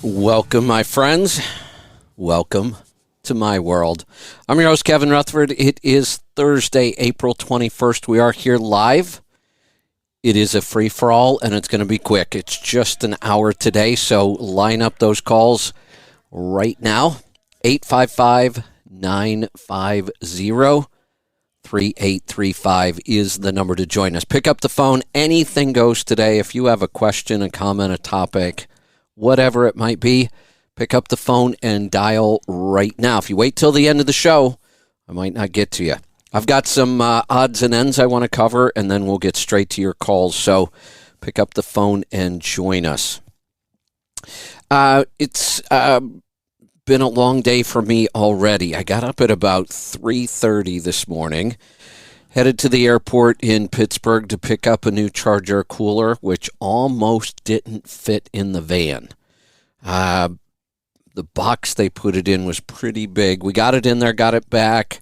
Welcome, my friends. Welcome to my world. I'm your host, Kevin Rutherford. It is Thursday, April 21st. We are here live. It is a free-for-all, and it's going to be quick. It's just an hour today, so line up those calls right now. 855-950-3835 is the number to join us. Pick up the phone. Anything goes today. If you have a question, a comment, a topic, whatever it might be, pick up the phone and dial right now. If you wait till the end of the show, I might not get to you. I've got some odds and ends I want to cover, and then we'll get straight to your calls. So pick up the phone and join us. It's been a long day for me already. I got up at about 3:30 this morning, headed to the airport in Pittsburgh to pick up a new Charger cooler, which almost didn't fit in the van. The box they put it in was pretty big. We got it in there, got it back.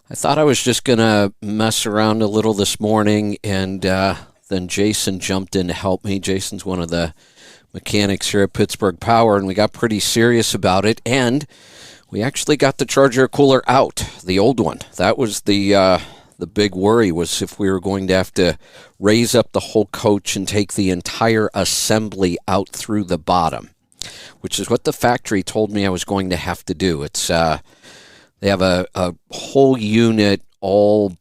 I thought I was just going to mess around a little this morning, and then Jason jumped in to help me. Jason's one of the mechanics here at Pittsburgh Power, and we got pretty serious about it, and we actually got the Charger cooler out, the old one. That was the big worry, was if we were going to have to raise up the whole coach and take the entire assembly out through the bottom, which is what the factory told me I was going to have to do. It's they have a whole unit all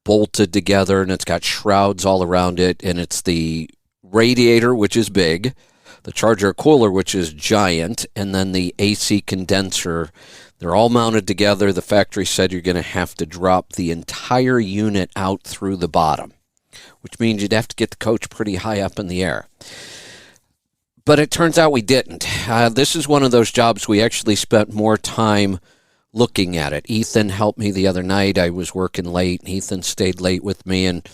bolted together, and it's got shrouds all around it, and it's the radiator, which is big, the Charger cooler, which is giant, and then the AC condenser. They're all mounted together. The factory said you're going to have to drop the entire unit out through the bottom, which means you'd have to get the coach pretty high up in the air. But it turns out we didn't. This is one of those jobs we actually spent more time looking at it. Ethan helped me the other night. I was working late, and Ethan stayed late with me, and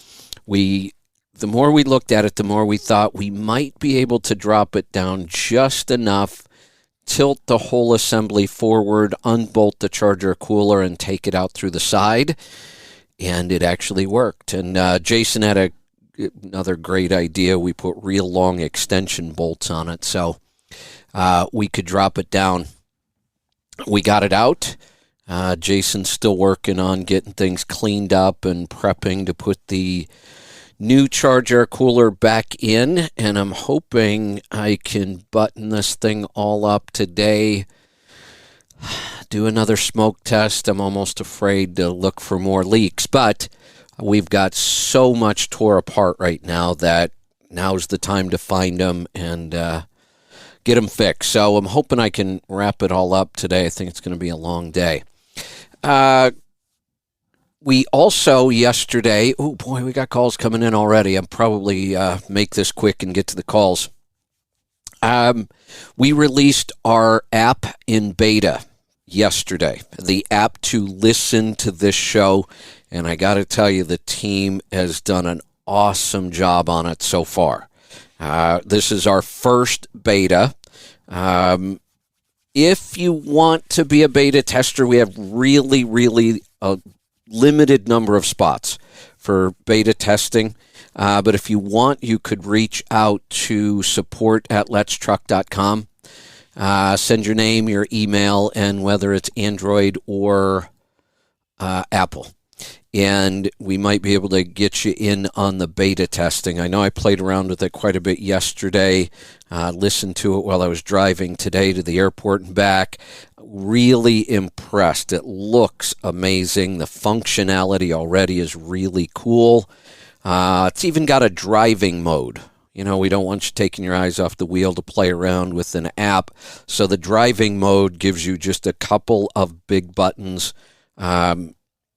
the more we looked at it, the more we thought we might be able to drop it down just enough, tilt the whole assembly forward, unbolt the Charger cooler, and take it out through the side. And it actually worked. And Jason had another great idea. We put real long extension bolts on it so we could drop it down. We got it out. Jason's still working on getting things cleaned up and prepping to put the new Charger cooler back in, and I'm hoping I can button this thing all up today, do another smoke test. I'm almost afraid to look for more leaks, but we've got so much tore apart right now that now's the time to find them and get them fixed. So I'm hoping I can wrap it all up today. I think it's going to be a long day. We also yesterday, oh boy, we got calls coming in already. I'll probably make this quick and get to the calls. We released our app in beta yesterday, the app to listen to this show, and I got to tell you, the team has done an awesome job on it so far. This is our first beta. If you want to be a beta tester, we have really a limited number of spots for beta testing. But if you want, you could reach out to support@letstruck.com. Send your name, your email, and whether it's Android or Apple. And we might be able to get you in on the beta testing. I know I played around with it quite a bit yesterday, listened to it while I was driving today to the airport and back. Really impressed. It looks amazing. The functionality already is really cool. It's even got a driving mode. You know, we don't want you taking your eyes off the wheel to play around with an app. So the driving mode gives you just a couple of big buttons.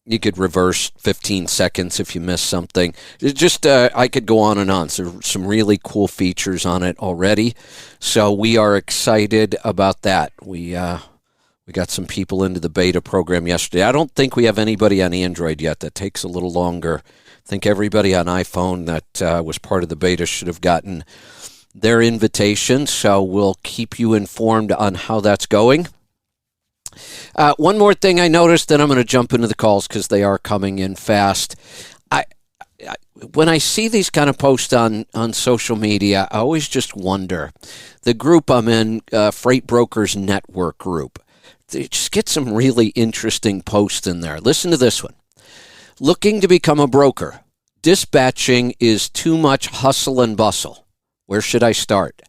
You could reverse 15 seconds if you miss something. It's just, I could go on and on. So some really cool features on it already. So we are excited about that. We got some people into the beta program yesterday. I don't think we have anybody on Android yet. That takes a little longer. I think everybody on iPhone that was part of the beta should have gotten their invitation. So we'll keep you informed on how that's going. One more thing I noticed, then I'm going to jump into the calls because they are coming in fast. when I see these kind of posts on social media, I always just wonder. The group I'm in, Freight Brokers Network group, they just get some really interesting posts in there. Listen to this one. Looking to become a broker. Dispatching is too much hustle and bustle. Where should I start?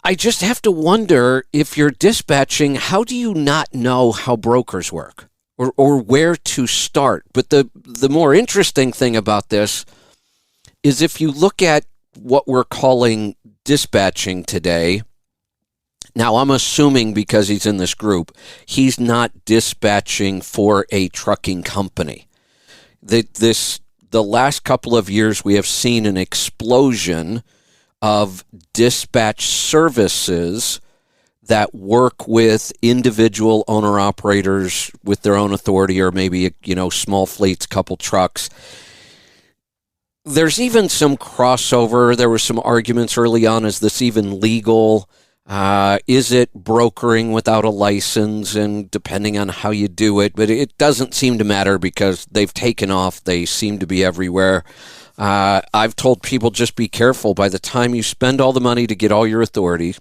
I just have to wonder, if you're dispatching, how do you not know how brokers work or where to start? But the more interesting thing about this is, if you look at what we're calling dispatching today, now I'm assuming because he's in this group, he's not dispatching for a trucking company. The last couple of years, we have seen an explosion of dispatch services that work with individual owner-operators with their own authority, or maybe, small fleets, couple trucks. There's even some crossover. There were some arguments early on, is this even legal? Is it brokering without a license? And depending on how you do it, but it doesn't seem to matter because they've taken off. They seem to be everywhere. I've told people, just be careful. By the time you spend all the money to get all your authority,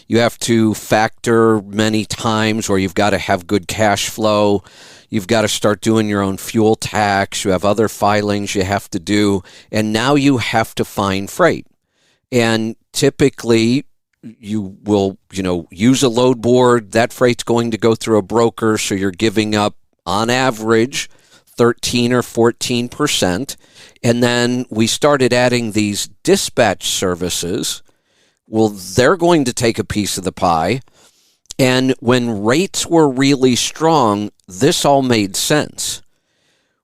you have to factor many times, or you've got to have good cash flow. You've got to start doing your own fuel tax. You have other filings you have to do. And now you have to find freight. And typically you will, use a load board. That freight's going to go through a broker. So you're giving up, on average, 13 or 14%. And then we started adding these dispatch services. Well, they're going to take a piece of the pie. And when rates were really strong, this all made sense.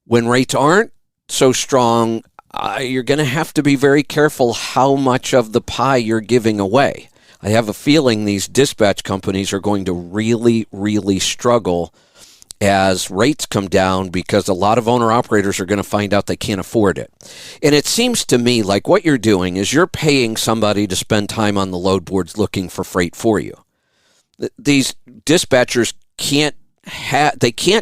When rates aren't so strong, you're going to have to be very careful how much of the pie you're giving away. I have a feeling these dispatch companies are going to really, really struggle as rates come down, because a lot of owner-operators are going to find out they can't afford it. And it seems to me like what you're doing is you're paying somebody to spend time on the load boards looking for freight for you. These dispatchers can't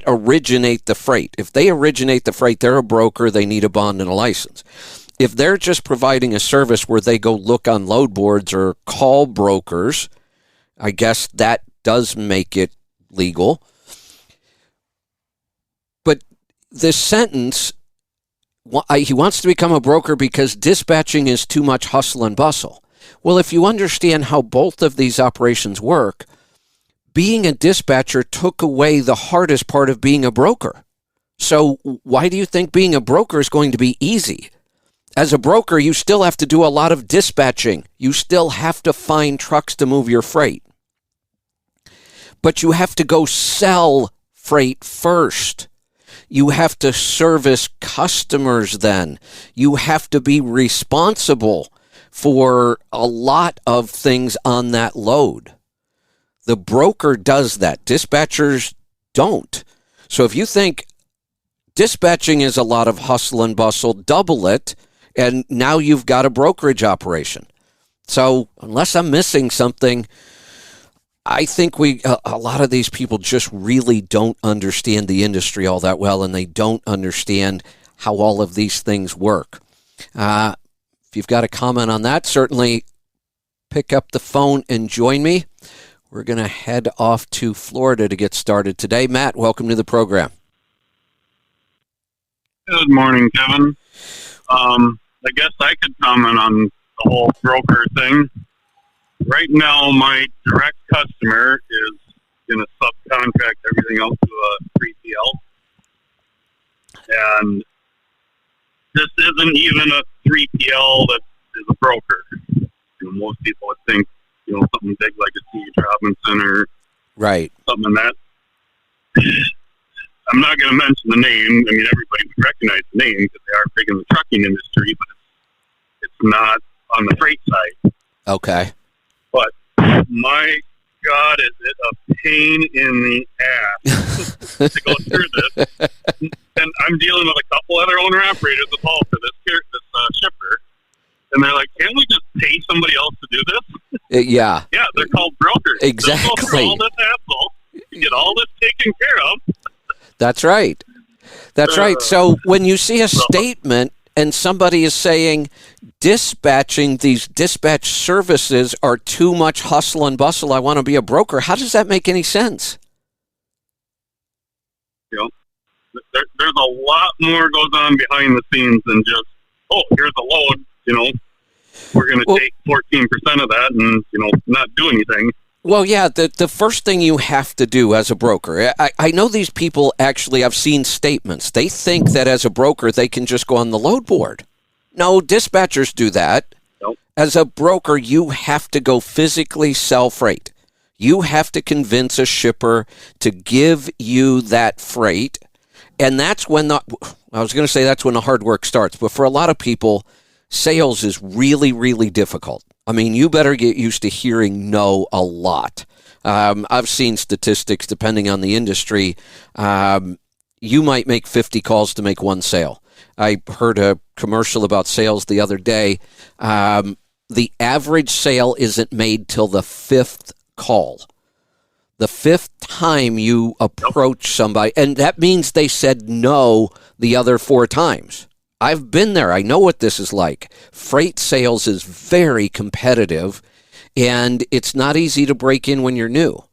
originate the freight. If they originate the freight, they're a broker. They need a bond and a license. If they're just providing a service where they go look on load boards or call brokers, I guess that does make it legal. But this sentence, he wants to become a broker because dispatching is too much hustle and bustle. Well, if you understand how both of these operations work, being a dispatcher took away the hardest part of being a broker. So why do you think being a broker is going to be easy? As a broker, you still have to do a lot of dispatching. You still have to find trucks to move your freight. But you have to go sell freight first. You have to service customers then. You have to be responsible for a lot of things on that load. The broker does that. Dispatchers don't. So if you think dispatching is a lot of hustle and bustle, double it, and now you've got a brokerage operation. So unless I'm missing something, I think a lot of these people just really don't understand the industry all that well, and they don't understand how all of these things work. If you've got a comment on that, certainly pick up the phone and join me. We're going to head off to Florida to get started today. Matt, welcome to the program. Good morning, Kevin. I guess I could comment on the whole broker thing. Right now, my direct customer is going to subcontract everything else to a 3PL. And this isn't even a 3PL that is a broker. Most people would think, something big like a C.H. Robinson or right, something in that. I'm not going to mention the name. I mean, everybody would recognize the name because they are big in the trucking industry, but it's not on the freight side. Okay. But my God, is it a pain in the ass to go through this. And I'm dealing with a couple other owner-operators as well for this shipper. And they're like, can't we just pay somebody else to do this? Yeah. Yeah, they're called brokers. Exactly. They'll go through all this hassle to get all this taken care of. That's right. That's right. So when you see a statement and somebody is saying dispatching, these dispatch services are too much hustle and bustle, I want to be a broker, how does that make any sense? You know, there's a lot more goes on behind the scenes than just, oh, here's a load, you know, we're going to take 14% of that and, you know, not do anything. Well, yeah, the first thing you have to do as a broker, I know these people actually, I've seen statements. They think that as a broker, they can just go on the load board. No, dispatchers do that. Nope. As a broker, you have to go physically sell freight. You have to convince a shipper to give you that freight. And that's when that's when the hard work starts. But for a lot of people, sales is really, really difficult. I mean, you better get used to hearing no a lot. I've seen statistics, depending on the industry, you might make 50 calls to make one sale. I heard a commercial about sales the other day. The average sale isn't made till the fifth call. The fifth time you approach somebody, and that means they said no the other four times. I've been there. I know what this is like. Freight sales is very competitive, and it's not easy to break in when you're new.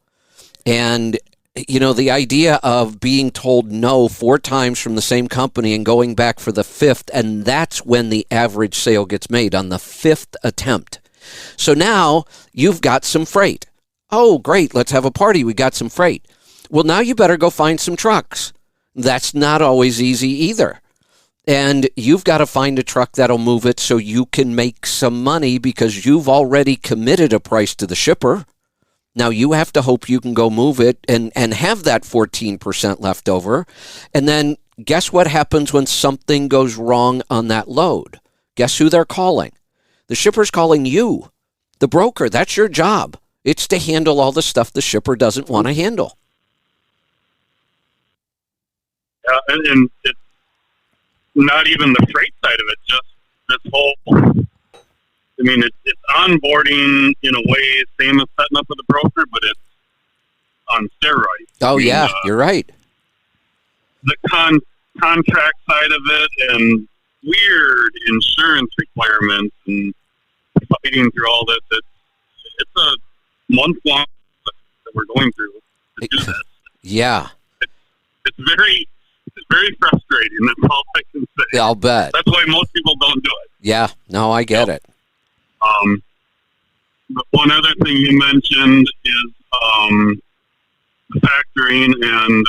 And, you know, the idea of being told no four times from the same company and going back for the fifth, and that's when the average sale gets made, on the fifth attempt. So now you've got some freight. Oh, great. Let's have a party. We got some freight. Well, now you better go find some trucks. That's not always easy either. And you've got to find a truck that'll move it so you can make some money, because you've already committed a price to the shipper. Now you have to hope you can go move it and have that 14% left over. And then guess what happens when something goes wrong on that load? Guess who they're calling? The shipper's calling you, the broker. That's your job. It's to handle all the stuff the shipper doesn't want to handle. Yeah, and it's not even the freight side of it, just this whole, I mean, it's onboarding in a way, same as setting up with a broker, but it's on steroids. Oh, yeah, you're right. The contract side of it and weird insurance requirements and fighting through all this. It's a month long that we're going through to do this. Yeah. It's very frustrating. That's all I can say. I'll bet. That's why most people don't do it. Yeah. No, I get it. But one other thing you mentioned is factoring and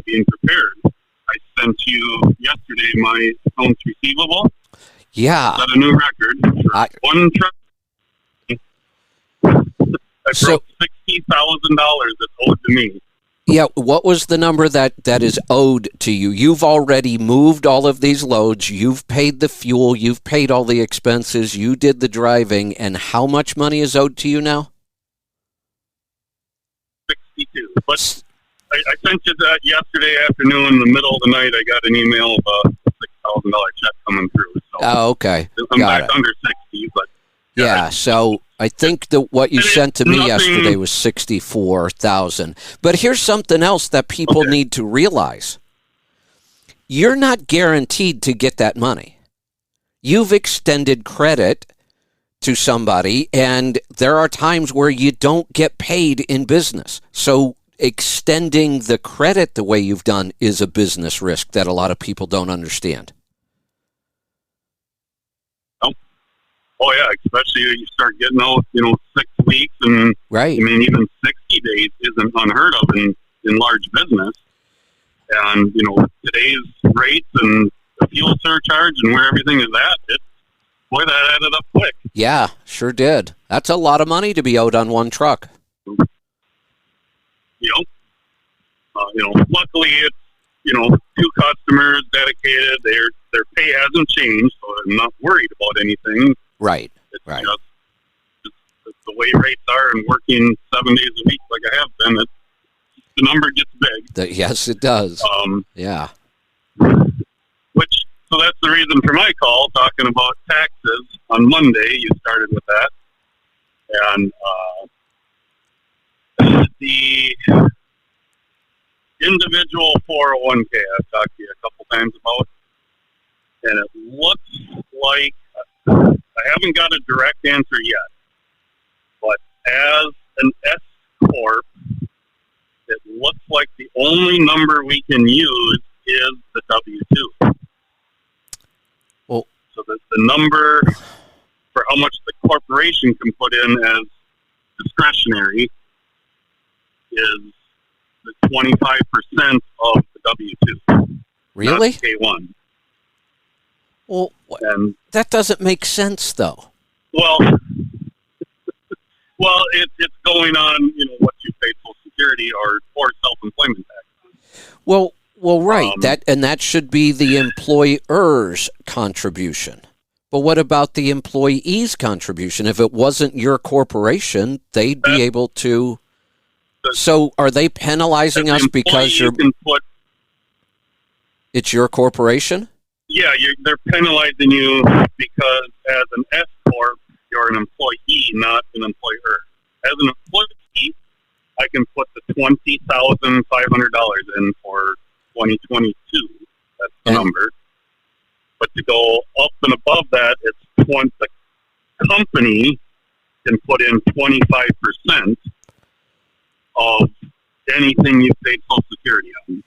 being prepared. I sent you yesterday my accounts receivable. Yeah. Set a new record for one truck. I broke $60,000 that's owed to me. Yeah, what was the number that is owed to you? You've already moved all of these loads. You've paid the fuel. You've paid all the expenses. You did the driving. And how much money is owed to you now? 62. But I sent you that yesterday afternoon. In the middle of the night, I got an email of a $6,000 check coming through. So oh, okay. I'm back under 60, but... Yeah, so I think that what you sent to me yesterday was $64,000. But here's something else that people need to realize. You're not guaranteed to get that money. You've extended credit to somebody, and there are times where you don't get paid in business. So extending the credit the way you've done is a business risk that a lot of people don't understand. Oh, yeah, especially you start getting out, 6 weeks. And, right. I mean, even 60 days isn't unheard of in large business. And, today's rates and the fuel surcharge and where everything is at, boy, that added up quick. Yeah, sure did. That's a lot of money to be owed on one truck. Luckily it's, 2 customers dedicated. Their pay hasn't changed, so I'm not worried about anything. Right. It's right. just the way rates are, and working 7 days a week like I have been, the number gets big. Yes, it does. Yeah. So that's the reason for my call, talking about taxes. On Monday, you started with that. And the individual 401k, I've talked to you a couple times about, and it looks like I haven't got a direct answer yet. But as an S corp, it looks like the only number we can use is the W-2. Well, so the number for how much the corporation can put in as discretionary is the 25% of the W-2. really? Not K-1. Well, And that doesn't make sense, though. well, it's going on, what you pay Social Security or self-employment tax. Well, right. That should be the employer's contribution. But what about the employee's contribution? If it wasn't your corporation, they'd be able to. So, are they penalizing us because it's your corporation? Yeah, they're penalizing you because as an S corp, you're an employee, not an employer. As an employee, I can put the $20,500 in for 2022. That's the number. But to go up and above that, it's the company can put in 25% of anything you paid Social Security on.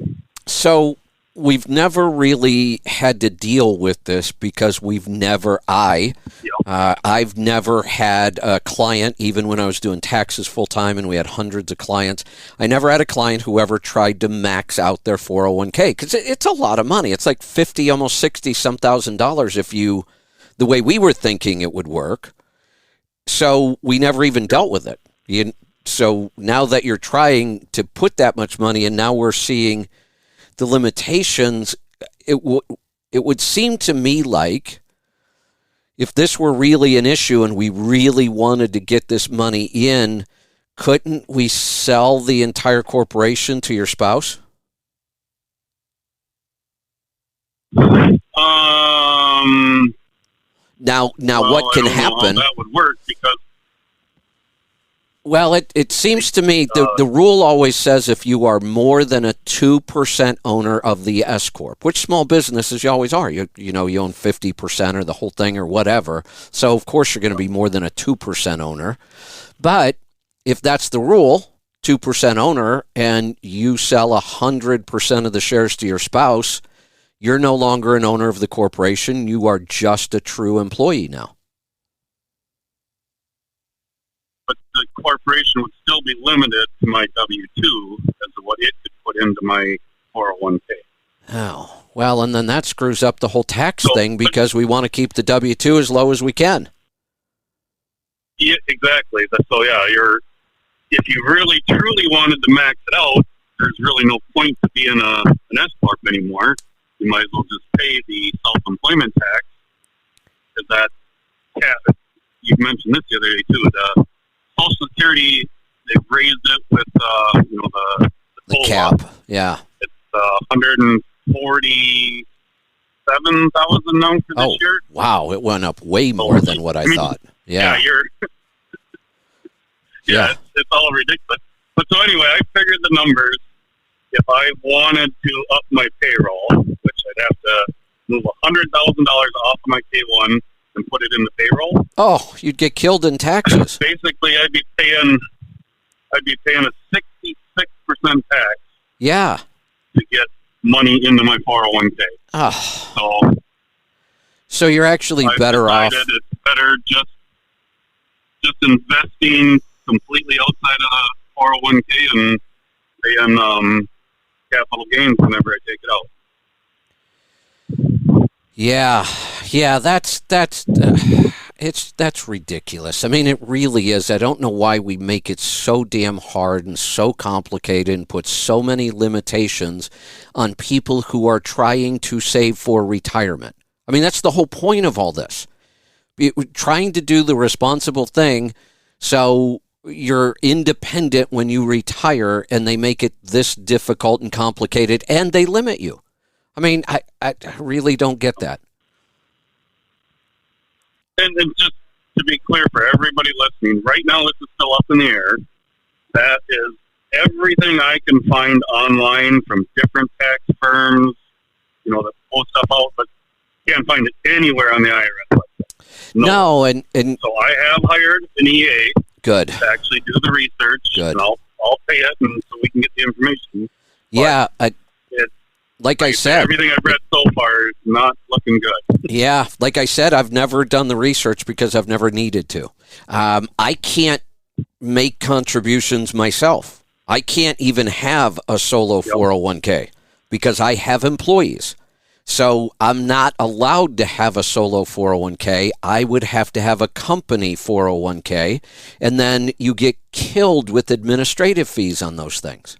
So we've never really had to deal with this because I've never had a client, even when I was doing taxes full time and we had hundreds of clients, I never had a client who ever tried to max out their 401k because it's a lot of money. It's like 50, almost 60 some $1,000 if the way we were thinking it would work. So we never even dealt with it. So now that you're trying to put that much money and now we're seeing the limitations, it would seem to me like if this were really an issue and we really wanted to get this money in, couldn't we sell the entire corporation to your spouse? Now what can happen? That would work because. Well, it seems to me the rule always says if you are more than a 2% owner of the S corp, which small businesses you always are. You own 50% or the whole thing or whatever. So of course you're going to be more than a 2% owner. But if that's the rule, 2% owner, and you sell 100% of the shares to your spouse, you're no longer an owner of the corporation. You are just a true employee now. But the corporation would still be limited to my W-2 as to what it could put into my 401k. Oh, well, and then that screws up the whole tax thing because we want to keep the W-2 as low as we can. Yeah, exactly. So, yeah, if you really, truly wanted to max it out, there's really no point to being an S-corp anymore. You might as well just pay the self-employment tax because you mentioned this the other day, too, the Social Security, they've raised it with, the cap. Yeah. It's 147,000 now for this year. Wow. It went up way more than what I thought. Yeah. It's all ridiculous. But so anyway, I figured the numbers. If I wanted to up my payroll, which I'd have to move $100,000 off of my K-1 and put it in the payroll. Oh, you'd get killed in taxes. Basically, I'd be paying a 66% tax. Yeah. To get money into my 401k. Oh. So you're actually better off. It's better just investing completely outside of the 401k and paying capital gains whenever I take it out. Yeah, that's ridiculous. I mean, it really is. I don't know why we make it so damn hard and so complicated and put so many limitations on people who are trying to save for retirement. I mean, that's the whole point of all this. Trying to do the responsible thing so you're independent when you retire, and they make it this difficult and complicated, and they limit you. I mean, I really don't get that. And just to be clear for everybody listening, right now this is still up in the air. That is everything I can find online from different tax firms that pull stuff out, but can't find it anywhere on the IRS website. No, and So I have hired an EA good. to actually do the research. Good. And I'll pay it, and so we can get the information. Yeah, Like I said, everything I've read so far is not looking good. yeah, like I said, I've never done the research because I've never needed to. I can't make contributions myself. I can't even have a solo 401k because I have employees. So I'm not allowed to have a solo 401k. I would have to have a company 401k, and then you get killed with administrative fees on those things.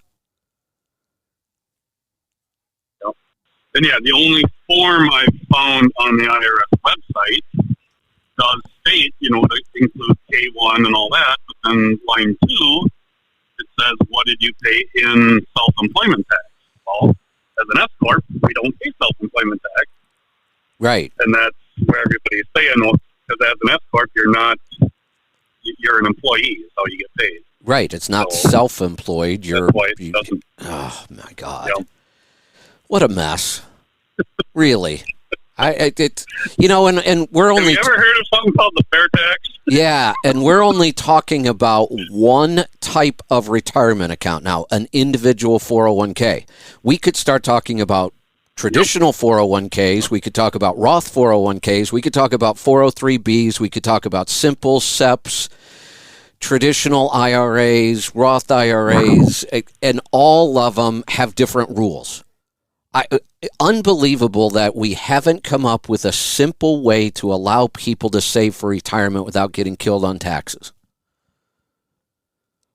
And yeah, the only form I found on the IRS website does state, it includes K1 and all that, but then line 2, it says, what did you pay in self-employment tax? Well, as an S-Corp, we don't pay self-employment tax. Right. And that's where everybody's saying, because as an S-Corp, you're an employee, is how you get paid. Right. It's not So, self-employed. That's why it doesn't. Oh, my God. Yeah. What a mess. Really. And we're Have only... you ever heard of something called the fair tax? Yeah, and we're only talking about one type of retirement account now, an individual 401k. We could start talking about traditional 401ks. We could talk about Roth 401ks. We could talk about 403bs. We could talk about simple SEPs, traditional IRAs, Roth IRAs, and all of them have different rules. Unbelievable that we haven't come up with a simple way to allow people to save for retirement without getting killed on taxes.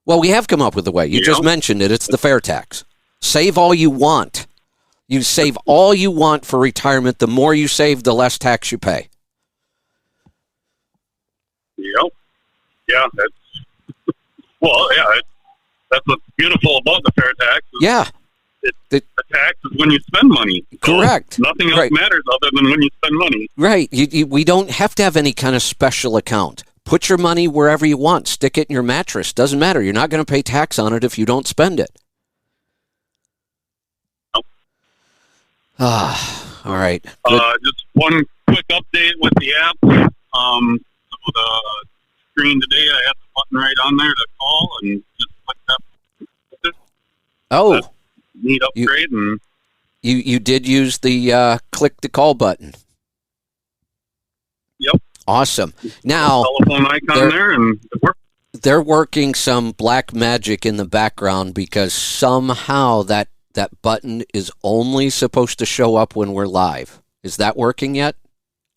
Well, we have come up with a way. You just mentioned it. It's the fair tax. Save all you want. You save all you want for retirement. The more you save, the less tax you pay. Yep. Yeah. That's what's beautiful about the fair tax. Yeah. The tax is when you spend money. So Correct. Nothing else Right. matters other than when you spend money. Right. We don't have to have any kind of special account. Put your money wherever you want. Stick it in your mattress. Doesn't matter. You're not going to pay tax on it if you don't spend it. Nope. All right. Good. Just one quick update with the app. So the screen today, I had the button right on there to call, and just click that. Oh, Neat upgrade, and you did use the click to call button. Yep. Awesome. Now telephone icon there, and it works. They're working some black magic in the background because somehow that button is only supposed to show up when we're live. Is that working yet?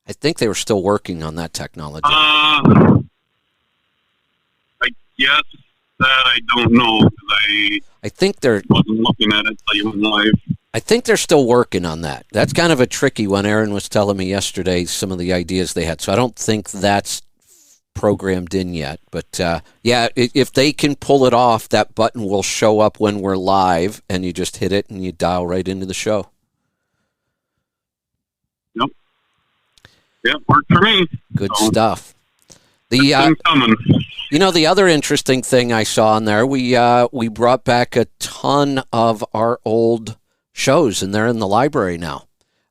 I think they were still working on that technology. I guess that I don't know, because I think they're wasn't looking at it until you went live. I think they're still working on that. That's kind of a tricky one. Aaron was telling me yesterday some of the ideas they had. So I don't think that's programmed in yet. But if they can pull it off, that button will show up when we're live, and you just hit it and you dial right into the show. Yep. Yeah, worked for me. Good stuff. Things coming. The other interesting thing I saw on there, we brought back a ton of our old shows, and they're in the library now.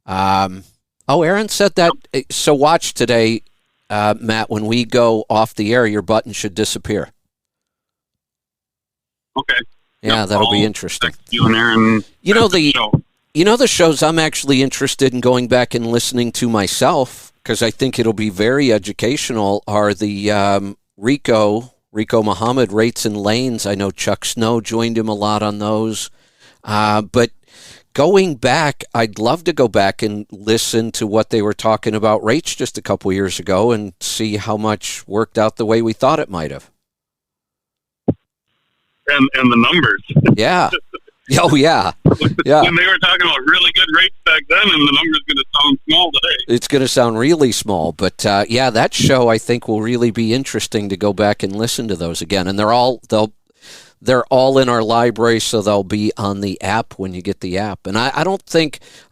Aaron said that. So watch today, Matt. When we go off the air, your button should disappear. Okay. Yeah, that'll be interesting. You and Aaron. The shows I'm actually interested in going back and listening to myself, because I think it'll be very educational, are the Rico Muhammad Rates and Lanes. I know Chuck Snow joined him a lot on those. But going back, I'd love to go back and listen to what they were talking about rates just a couple years ago and see how much worked out the way we thought it might have. And the numbers. Yeah. Oh, yeah. Yeah. When they were talking about really good rates back then, and the numbers going to sound small today. It's going to sound really small. But, that show, I think, will really be interesting to go back and listen to those again. And they're all in our library, so they'll be on the app when you get the app. And I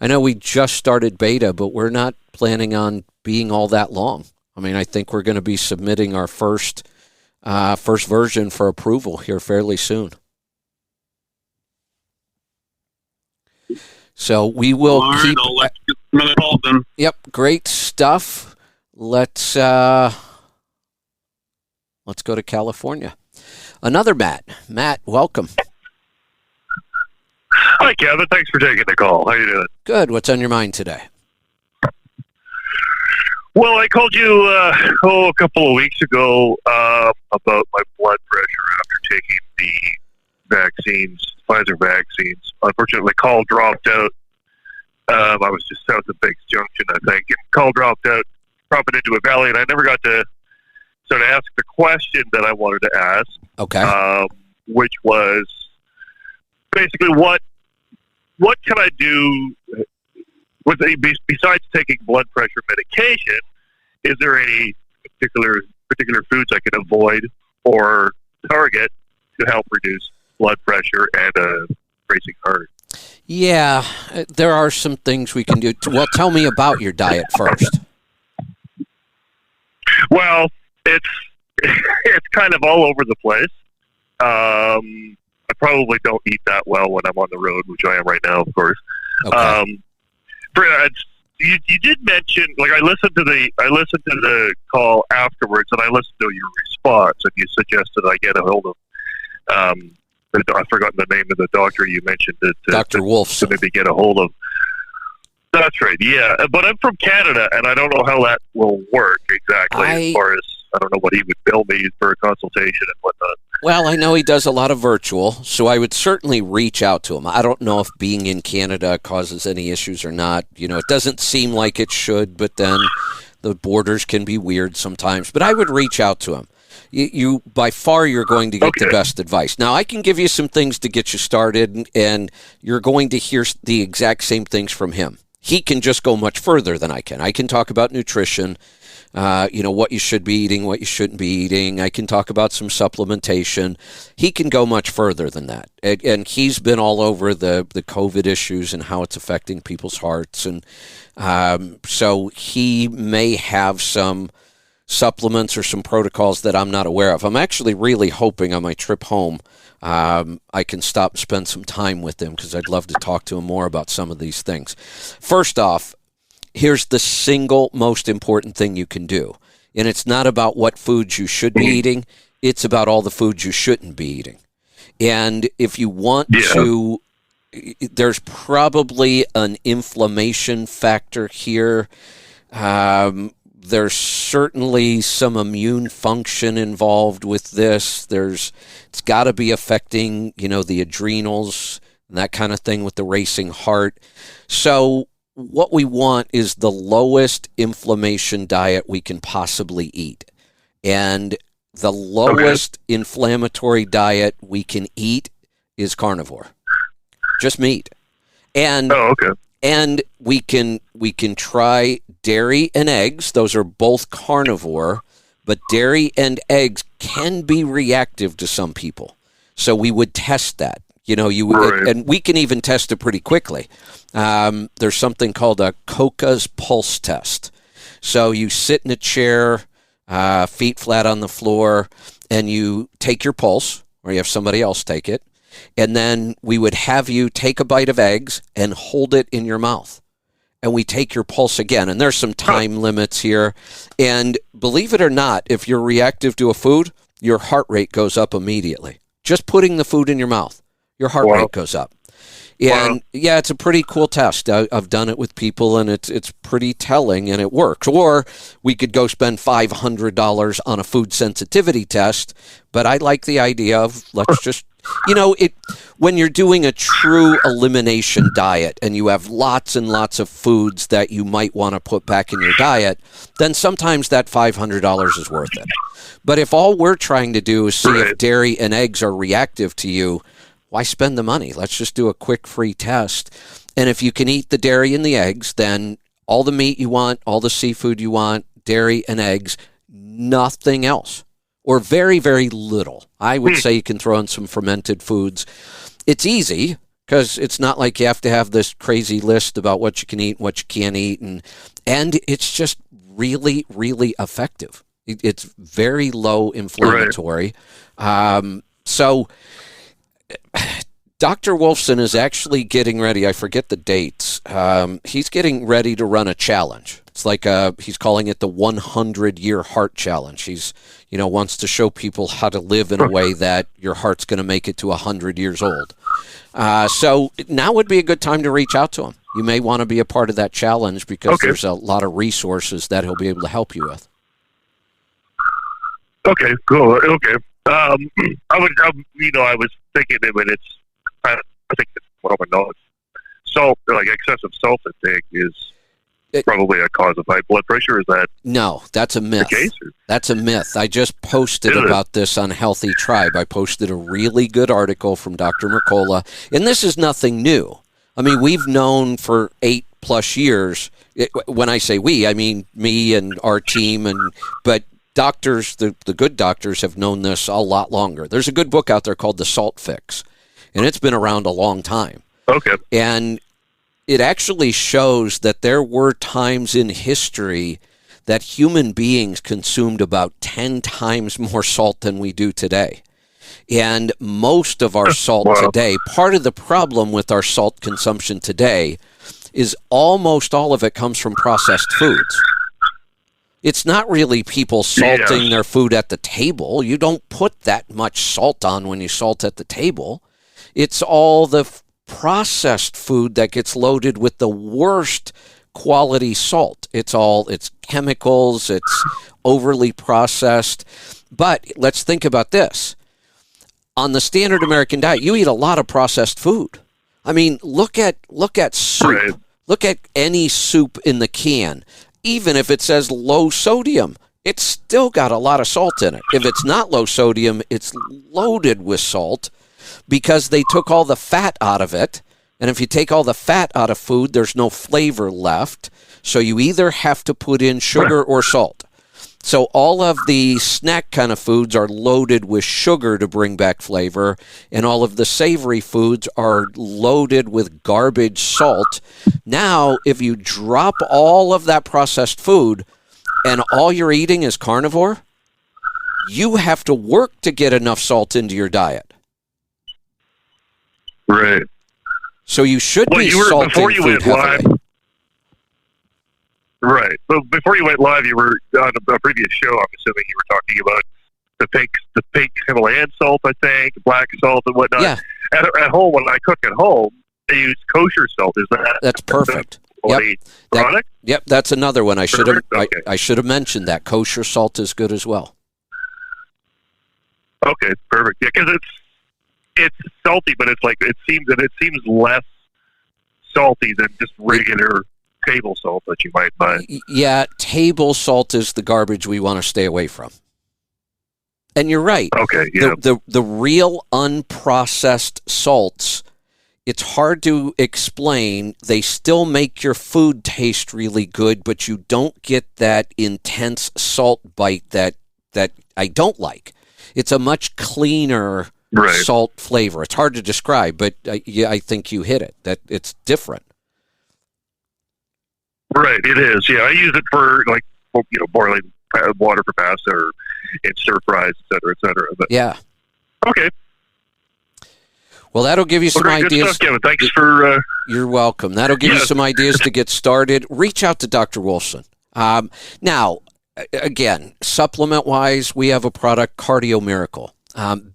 know we just started beta, but we're not planning on being all that long. I mean, I think we're going to be submitting our first version for approval here fairly soon. So we will All right, keep. I'll let you get some of that all done. Yep, great stuff. Let's go to California. Another Matt. Matt, welcome. Hi, Kevin. Thanks for taking the call. How you doing? Good. What's on your mind today? Well, I called you a couple of weeks ago about my blood pressure after taking the vaccines, Pfizer vaccines. Unfortunately, call dropped out. I was just south of Banks Junction, I think, and call dropped out, dropping into a valley, and I never got to sort of ask the question that I wanted to ask. Okay. Which was basically what can I do with besides taking blood pressure medication? Is there any particular foods I can avoid or target to help reduce blood pressure and a racing heart? Yeah, there are some things we can do. Well, tell me about your diet first. Well, it's kind of all over the place. I probably don't eat that well when I'm on the road, which I am right now, of course. Okay. You did mention, like, I listened to the call afterwards, and I listened to your response, and you suggested I get a hold of I've forgotten the name of the doctor you mentioned. Dr. Wolfson. To maybe get a hold of. That's right, yeah. But I'm from Canada, and I don't know how that will work exactly as far as, I don't know what he would bill me for a consultation and whatnot. Well, I know he does a lot of virtual, so I would certainly reach out to him. I don't know if being in Canada causes any issues or not. You know, it doesn't seem like it should, but then the borders can be weird sometimes. But I would reach out to him. You by far, you're going to get the best advice. Now, I can give you some things to get you started, and you're going to hear the exact same things from him. He can just go much further than I can. I can talk about nutrition, what you should be eating, what you shouldn't be eating. I can talk about some supplementation. He can go much further than that. And he's been all over the COVID issues and how it's affecting people's hearts. And so he may have some supplements or some protocols that I'm not aware of. I'm actually really hoping on my trip home I can stop and spend some time with him because I'd love to talk to him more about some of these things. First off, here's the single most important thing you can do. And it's not about what foods you should be eating. It's about all the foods you shouldn't be eating. And if you want to, there's probably an inflammation factor here. There's certainly some immune function involved with this. It's got to be affecting, the adrenals and that kind of thing with the racing heart. So what we want is the lowest inflammation diet we can possibly eat. And the lowest inflammatory diet we can eat is carnivore. Just meat. And and we can try dairy and eggs. Those are both carnivore, but dairy and eggs can be reactive to some people. So we would test that. And we can even test it pretty quickly. There's something called a Coca's pulse test. So you sit in a chair, feet flat on the floor, and you take your pulse, or you have somebody else take it, and then we would have you take a bite of eggs and hold it in your mouth. And we take your pulse again, and there's some time limits here. And believe it or not, if you're reactive to a food, your heart rate goes up immediately. Just putting the food in your mouth, your heart rate goes up. And it's a pretty cool test. I've done it with people, and it's pretty telling, and it works. Or we could go spend $500 on a food sensitivity test, but I like the idea of let's just, when you're doing a true elimination diet and you have lots and lots of foods that you might want to put back in your diet, then sometimes that $500 is worth it. But if all we're trying to do is see if dairy and eggs are reactive to you, why spend the money? Let's just do a quick free test. And if you can eat the dairy and the eggs, then all the meat you want, all the seafood you want, dairy and eggs, nothing else. Or very, very little. I would say you can throw in some fermented foods. It's easy because it's not like you have to have this crazy list about what you can eat and what you can't eat. And it's just really, really effective. It's very low inflammatory. So Dr. Wolfson is actually getting ready. I forget the dates. He's getting ready to run a challenge. It's like he's calling it the 100-year heart challenge. He's, wants to show people how to live in a way that your heart's going to make it to 100 years old. So now would be a good time to reach out to him. You may want to be a part of that challenge because there's a lot of resources that he'll be able to help you with. Okay, cool. Okay. I was thinking that when I think one of my notes, salt, like excessive salt intake is probably a cause of high blood pressure. Is that no? That's a myth. The case? That's a myth. I just posted about this on Healthy Tribe. I posted a really good article from Dr. Mercola, and this is nothing new. I mean, we've known for 8+ years. When I say we, I mean me and our team, but doctors, the good doctors, have known this a lot longer. There's a good book out there called The Salt Fix, and it's been around a long time. Okay. And it actually shows that there were times in history that human beings consumed about 10 times more salt than we do today. And most of our salt today, part of the problem with our salt consumption today is almost all of it comes from processed foods. It's not really people salting their food at the table. You don't put that much salt on when you salt at the table. It's all the processed food that gets loaded with the worst quality salt. It's chemicals, it's overly processed. But let's think about this. On the standard American diet, you eat a lot of processed food. I mean, look at soup. Right. Look at any soup in the can. Even if it says low sodium, it's still got a lot of salt in it. If it's not low sodium, it's loaded with salt because they took all the fat out of it. And if you take all the fat out of food, there's no flavor left. So you either have to put in sugar or salt. So all of the snack kind of foods are loaded with sugar to bring back flavor, and all of the savory foods are loaded with garbage salt. Now, if you drop all of that processed food and all you're eating is carnivore, you have to work to get enough salt into your diet. Right. So you should be salting food heavily. Right. But before you went live, you were on a previous show. I'm assuming you were talking about the pink Himalayan salt, I think, black salt and whatnot. Yeah. At home, when I cook at home, I use kosher salt. That's perfect. Yep. That's another one. I should have mentioned that. Kosher salt is good as well. Okay, perfect. Yeah, because it's salty, but it seems less salty than just regular table salt that you might buy. Yeah, table salt is the garbage we want to stay away from. And you're right. Okay, yeah. The real unprocessed salts, it's hard to explain. They still make your food taste really good, but you don't get that intense salt bite that I don't like. It's a much cleaner salt flavor. It's hard to describe, but I think you hit it. That it's different. Right, it is. Yeah, I use it for boiling water for pasta or in stir fries, et cetera. But, yeah. Okay. Well, that'll give you some ideas. Good stuff, Kevin. Thanks for. You're welcome. That'll give you some ideas to get started. Reach out to Dr. Wolfson. Now, again, supplement-wise, we have a product, Cardio Miracle.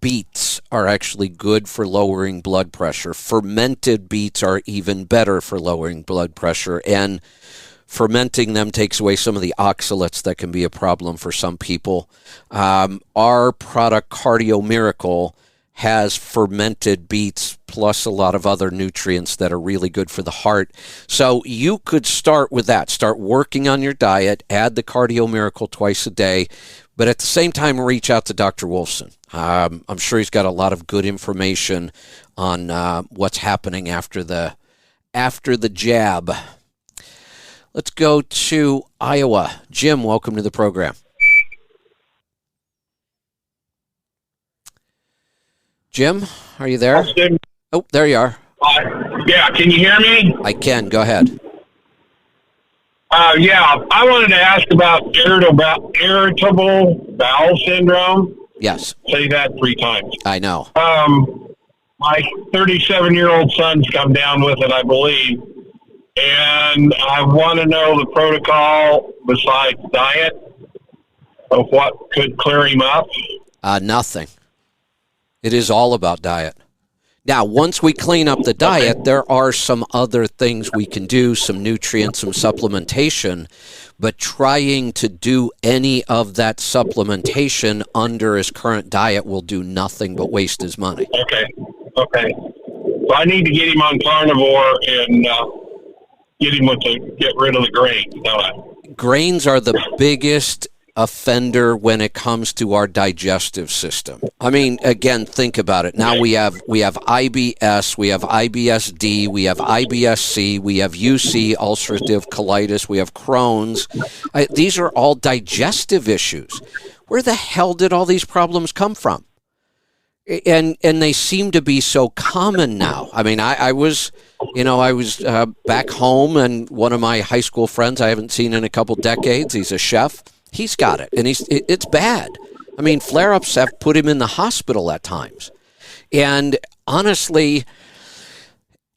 Beets are actually good for lowering blood pressure. Fermented beets are even better for lowering blood pressure, and fermenting them takes away some of the oxalates that can be a problem for some people. Our product, Cardio Miracle, has fermented beets plus a lot of other nutrients that are really good for the heart. So you could start with that. Start working on your diet, add the Cardio Miracle twice a day, but at the same time, reach out to Dr. Wolfson. I'm sure he's got a lot of good information on what's happening after the jab. Let's go to Iowa. Jim, welcome to the program. Jim, are you there? Oh, there you are. Yeah, can you hear me? I can. Go ahead. I wanted to ask about irritable bowel syndrome. Yes. Say that 3 times. I know. My 37-year-old son's come down with it, I believe. And I want to know the protocol besides diet of what could clear him up. Nothing. It is all about diet. Now, once we clean up the diet, there are some other things we can do, some nutrients, some supplementation, but trying to do any of that supplementation under his current diet will do nothing but waste his money. Okay. So I need to get him on carnivore and get rid of the grains, don't I? Grains are the biggest offender when it comes to our digestive system. I mean, again, think about it. Now we have IBS, we have IBS-D, we have IBS-C, we have UC, ulcerative colitis, we have Crohn's. These are all digestive issues. Where the hell did all these problems come from? And they seem to be so common now. I mean, I was back home, and one of my high school friends I haven't seen in a couple decades, he's a chef. He's got it, and it's bad. I mean, flare-ups have put him in the hospital at times. And honestly,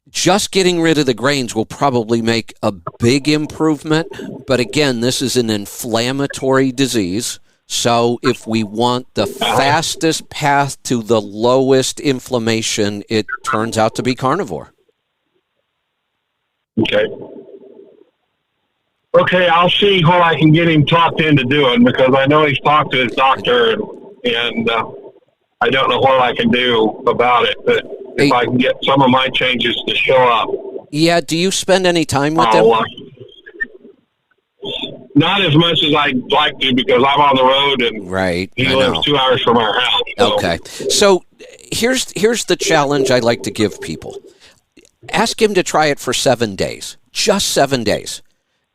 just getting rid of the grains will probably make a big improvement. But again, this is an inflammatory disease. So if we want the fastest path to the lowest inflammation, it turns out to be carnivore. Okay, I'll see what I can get him talked into doing, because I know he's talked to his doctor, and I don't know what I can do about it. But if I can get some of my changes to show up. Yeah, do you spend any time with them? Not as much as I'd like to, because I'm on the road, and he lives 2 hours from our house. So. Okay, so here's the challenge I like to give people. Ask him to try it for 7 days, just 7 days.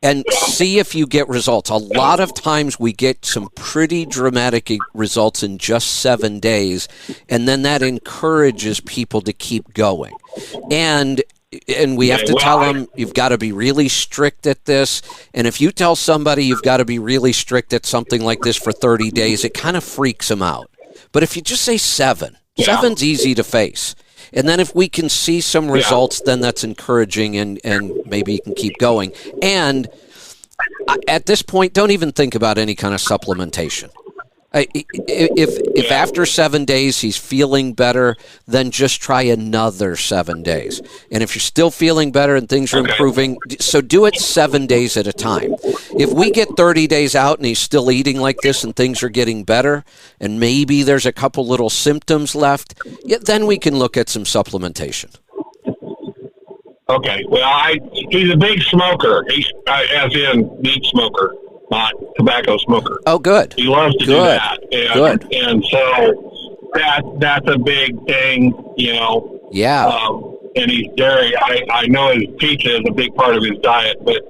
And see if you get results. A lot of times we get some pretty dramatic results in just 7 days, and then that encourages people to keep going. And we have to tell them you've got to be really strict at this. And if you tell somebody you've got to be really strict at something like this for 30 days, it kind of freaks them out. But if you just say 7, 7's easy to face. And then if we can see some results, then that's encouraging, and maybe you can keep going. And at this point, don't even think about any kind of supplementation. If after 7 days he's feeling better, then just try another 7 days. And if you're still feeling better and things are improving, so do it 7 days at a time. If we get 30 days out and he's still eating like this and things are getting better, and maybe there's a couple little symptoms left, then we can look at some supplementation. Okay. Well, he's a big smoker. He's as in meat smoker, not tobacco smoker. Oh, good. He loves to do that. And so that's a big thing, Yeah. And he's dairy. I know his pizza is a big part of his diet, but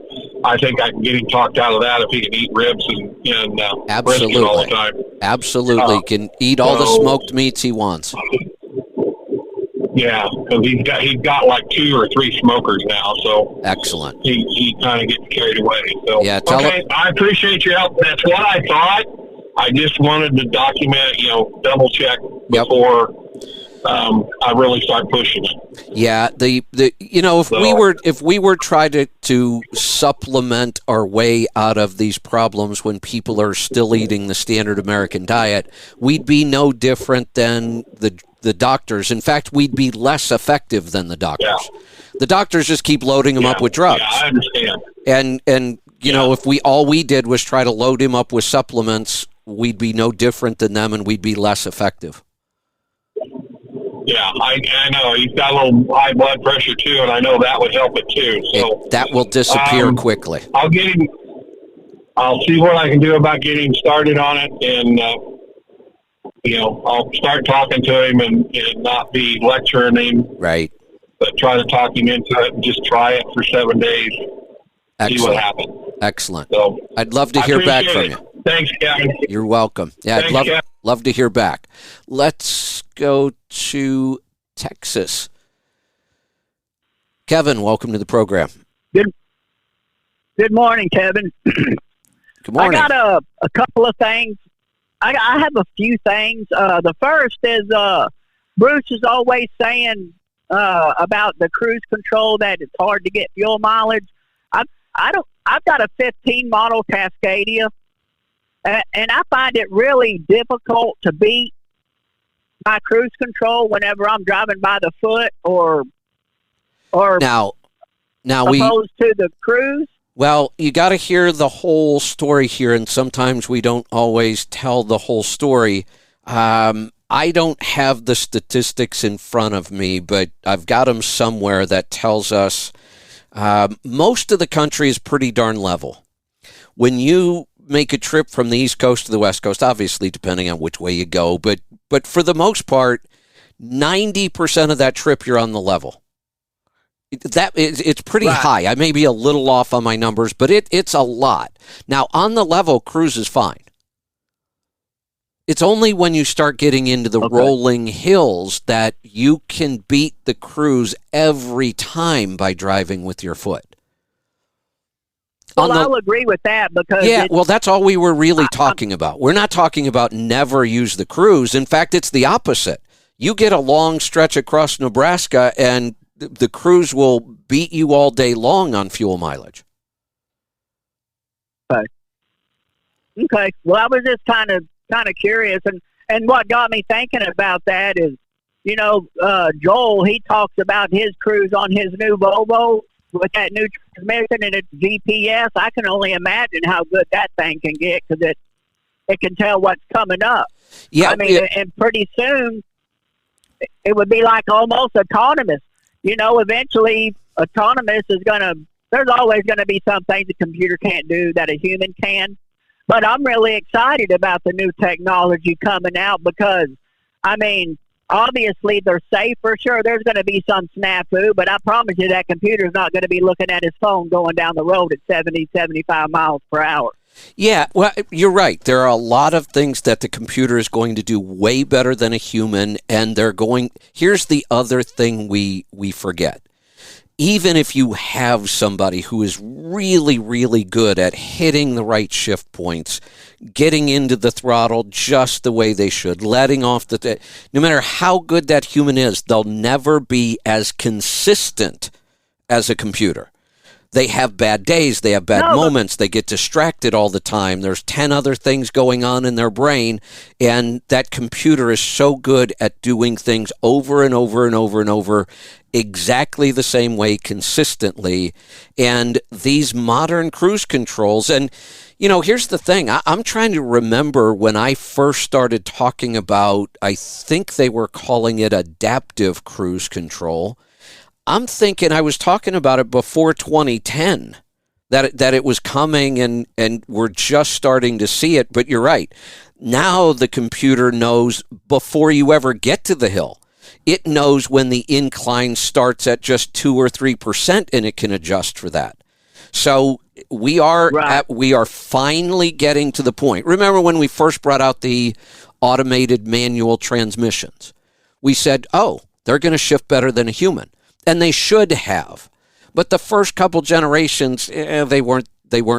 I think I can get him talked out of that if he can eat ribs and brisket all the time. Absolutely. Can eat all the smoked meats he wants. Yeah, because he's got like 2 or 3 smokers now, so excellent. He kind of gets carried away. So yeah, I appreciate your help. That's what I thought. I just wanted to document, double check before I really start pushing it. Yeah, if we were trying to supplement our way out of these problems when people are still eating the standard American diet, we'd be no different than the doctors. In fact, we'd be less effective than the doctors. Yeah. The doctors just keep loading them up with drugs. Yeah, I understand. And if all we did was try to load him up with supplements, we'd be no different than them, and we'd be less effective. Yeah, I know. He's got a little high blood pressure, too, and I know that would help it, too. So that will disappear quickly. I'll get him. I'll see what I can do about getting him started on it, and I'll start talking to him and not be lecturing him. Right. But try to talk him into it and just try it for 7 days. Excellent. See what happens. Excellent. So I'd love to hear back from you. Thanks, Kevin. You're welcome. Yeah, Thanks, I'd love to hear back. Let's go to Texas. Kevin, welcome to the program. Good morning, Kevin. Good morning. I got a couple of things. I have a few things. The first is Bruce is always saying about the cruise control that it's hard to get fuel mileage. I've got a 15 model Cascadia, and I find it really difficult to beat my cruise control whenever I'm driving by the foot or Now opposed to the cruise. Well, you got to hear the whole story here, and sometimes we don't always tell the whole story. I don't have the statistics in front of me, but I've got them somewhere that tells us most of the country is pretty darn level. When you make a trip from the East Coast to the West Coast, obviously depending on which way you go, but for the most part, 90% of that trip you're on the level. It's pretty high. I may be a little off on my numbers, but it's a lot. Now, on the level, cruise is fine. It's only when you start getting into the rolling hills that you can beat the cruise every time by driving with your foot. Well, I'll agree with that because well, that's all we were really talking about. We're not talking about never use the cruise. In fact, it's the opposite. You get a long stretch across Nebraska, and the cruise will beat you all day long on fuel mileage. Okay. Well, I was just kind of curious, and what got me thinking about that is, Joel, he talks about his cruise on his new Volvo with that new transmission and its GPS. I can only imagine how good that thing can get because it can tell what's coming up. Yeah, and pretty soon it would be like almost autonomous. Eventually autonomous is there's always going to be some things a computer can't do that a human can. But I'm really excited about the new technology coming out because, obviously they're safer. Sure, there's going to be some snafu, but I promise you that computer's not going to be looking at his phone going down the road at 70, 75 miles per hour. Yeah, well, you're right. There are a lot of things that the computer is going to do way better than a human, and here's the other thing we forget. Even if you have somebody who is really, really good at hitting the right shift points, getting into the throttle just the way they should, letting off no matter how good that human is, they'll never be as consistent as a computer. They have bad days, they have bad moments, they get distracted all the time. There's 10 other things going on in their brain, and that computer is so good at doing things over and over and over and over exactly the same way consistently. And these modern cruise controls, and here's the thing, I'm trying to remember when I first started talking about, I think they were calling it adaptive cruise control. I'm thinking I was talking about it before 2010, that it was coming and we're just starting to see it. But you're right. Now the computer knows before you ever get to the hill. It knows when the incline starts at just 2 or 3%, and it can adjust for that. So we are finally getting to the point. Remember when we first brought out the automated manual transmissions? We said, they're going to shift better than a human. And they should have. But the first couple generations, they weren't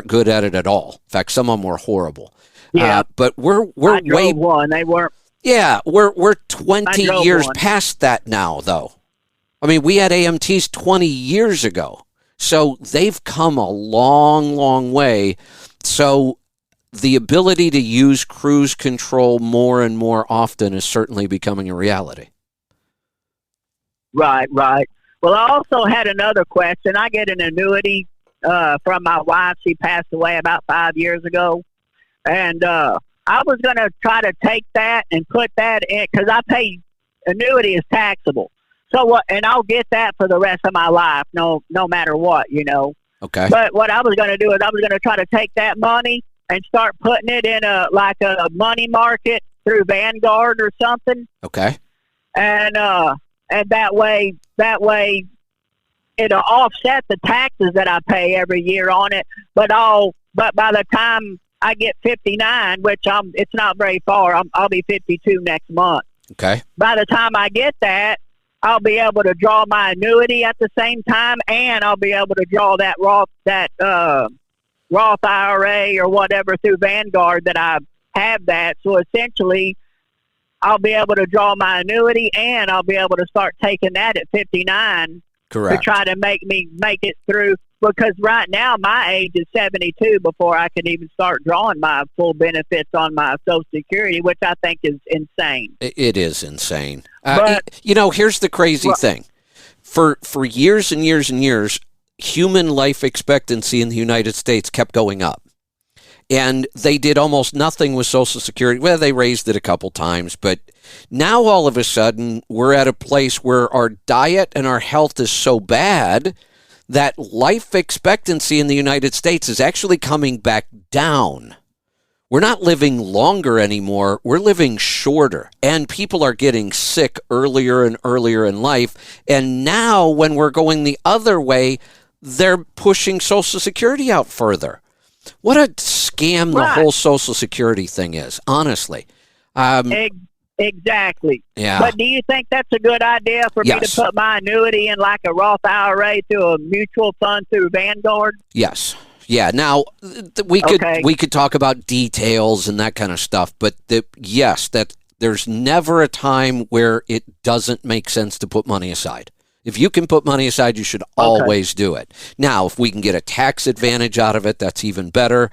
good at it at all. In fact, some of them were horrible. Yeah. But we're I drove one. They weren't. Yeah, we're 20 years past that now, though. We had AMTs 20 years ago. So they've come a long, long way. So the ability to use cruise control more and more often is certainly becoming a reality. Right. Well, I also had another question. I get an annuity from my wife. She passed away about 5 years ago. And I was going to try to take that and put that in because I pay annuity is taxable. So what? And I'll get that for the rest of my life, no matter what, Okay. But what I was going to do is I was going to try to take that money and start putting it in a money market through Vanguard or something. Okay. And that way it'll offset the taxes that I pay every year on it. But by the time I get 59, which it's not very far, I'll be 52 next month. Okay. By the time I get that, I'll be able to draw my annuity at the same time, and I'll be able to draw that Roth IRA or whatever through Vanguard that I have that. So essentially, I'll be able to draw my annuity, and I'll be able to start taking that at 59 Correct. to try to make it through. Because right now my age is 72 before I can even start drawing my full benefits on my Social Security, which I think is insane. It is insane. But- Here's the crazy thing. For years and years and years, human life expectancy in the United States kept going up. And they did almost nothing with Social Security. Well, they raised it a couple times, but now all of a sudden we're at a place where our diet and our health is so bad that life expectancy in the United States is actually coming back down. We're not living longer anymore. We're living shorter. And people are getting sick earlier and earlier in life. And now when we're going the other way, they're pushing Social Security out further. What a scam the whole Social Security thing is, honestly. Exactly. Yeah. But do you think that's a good idea for me to put my annuity in like a Roth IRA through a mutual fund through Vanguard? Yes. Yeah. Now we could talk about details and that kind of stuff, but that there's never a time where it doesn't make sense to put money aside. If you can put money aside, you should always do it. Now, if we can get a tax advantage out of it, that's even better.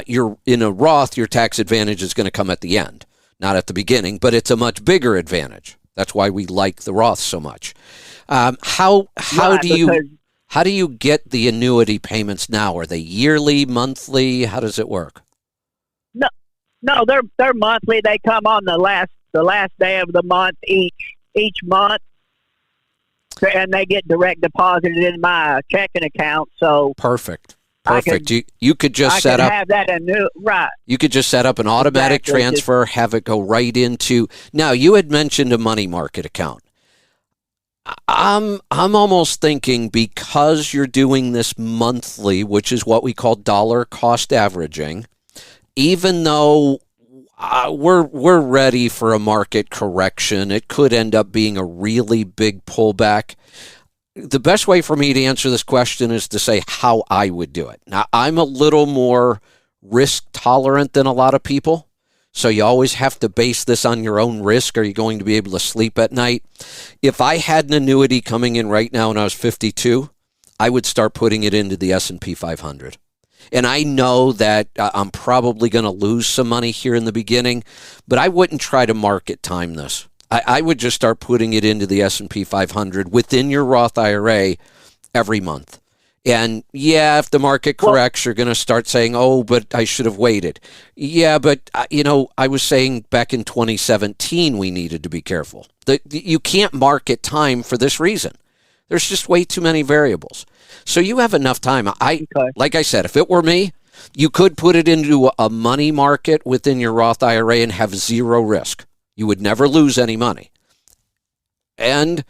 You're in a Roth, your tax advantage is going to come at the end, not at the beginning, but it's a much bigger advantage. That's why we like the Roth so much. How do you get the annuity payments now? Are they yearly, monthly? How does it work? No, they're monthly. They come on the last day of the month each month. And they get direct deposited in my checking account. So perfect. You could just set up. Have that right. You could just set up an automatic transfer, have it go right into. Now you had mentioned a money market account. I'm almost thinking because you're doing this monthly, which is what we call dollar cost averaging, even though we're ready for a market correction. It could end up being a really big pullback. The best way for me to answer this question is to say how I would do it. Now, I'm a little more risk tolerant than a lot of people, so you always have to base this on your own risk. Are you going to be able to sleep at night? If I had an annuity coming in right now when I was 52, I would start putting it into the S&P 500. And I know that I'm probably going to lose some money here in the beginning, but I wouldn't try to market time this. I would just start putting it into the S&P 500 within your Roth IRA every month. And yeah, if the market corrects, you're going to start saying, oh, but I should have waited. Yeah, but, I was saying back in 2017, we needed to be careful. You can't market time for this reason. There's just way too many variables. So you have enough time. Like I said, if it were me, you could put it into a money market within your Roth IRA and have zero risk. You would never lose any money. And,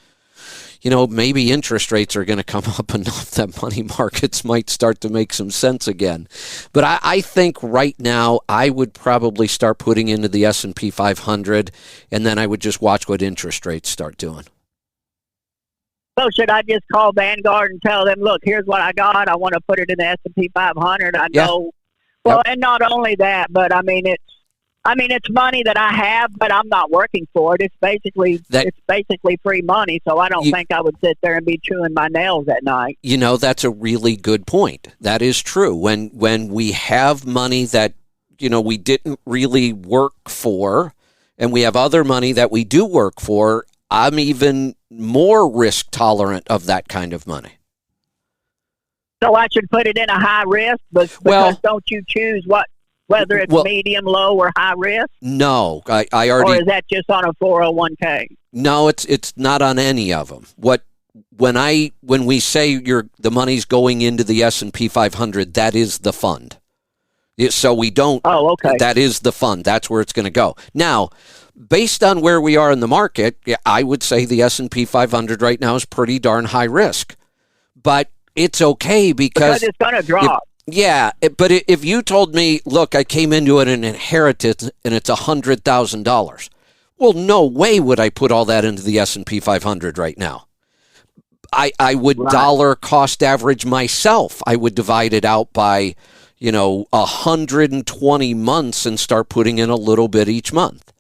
maybe interest rates are going to come up enough that money markets might start to make some sense again. But I think right now I would probably start putting into the S&P 500, and then I would just watch what interest rates start doing. So should I just call Vanguard and tell them, look, here's what I got. I want to put it in the S&P 500. I know. Well, and not only that, but it's money that I have, but I'm not working for it. It's basically free money. So I don't think I would sit there and be chewing my nails at night. That's a really good point. That is true. When we have money that, we didn't really work for, and we have other money that we do work for, I'm even more risk tolerant of that kind of money. So I should put it in a high risk, because don't you choose whether it's medium, low, or high risk? No, I already. Or is that just on a 401k? No, it's not on any of them. When we say the money's going into the S&P 500, that is the fund. So we don't. Oh, okay. That is the fund. That's where it's going to go. Now, based on where we are in the market, I would say the S&P 500 right now is pretty darn high risk. But it's okay because it's going to drop. But if you told me, look, I came into it an inheritance and it's $100,000, well, no way would I put all that into the S&P 500 right now. I would dollar cost average myself. I would divide it out by 120 months and start putting in a little bit each month.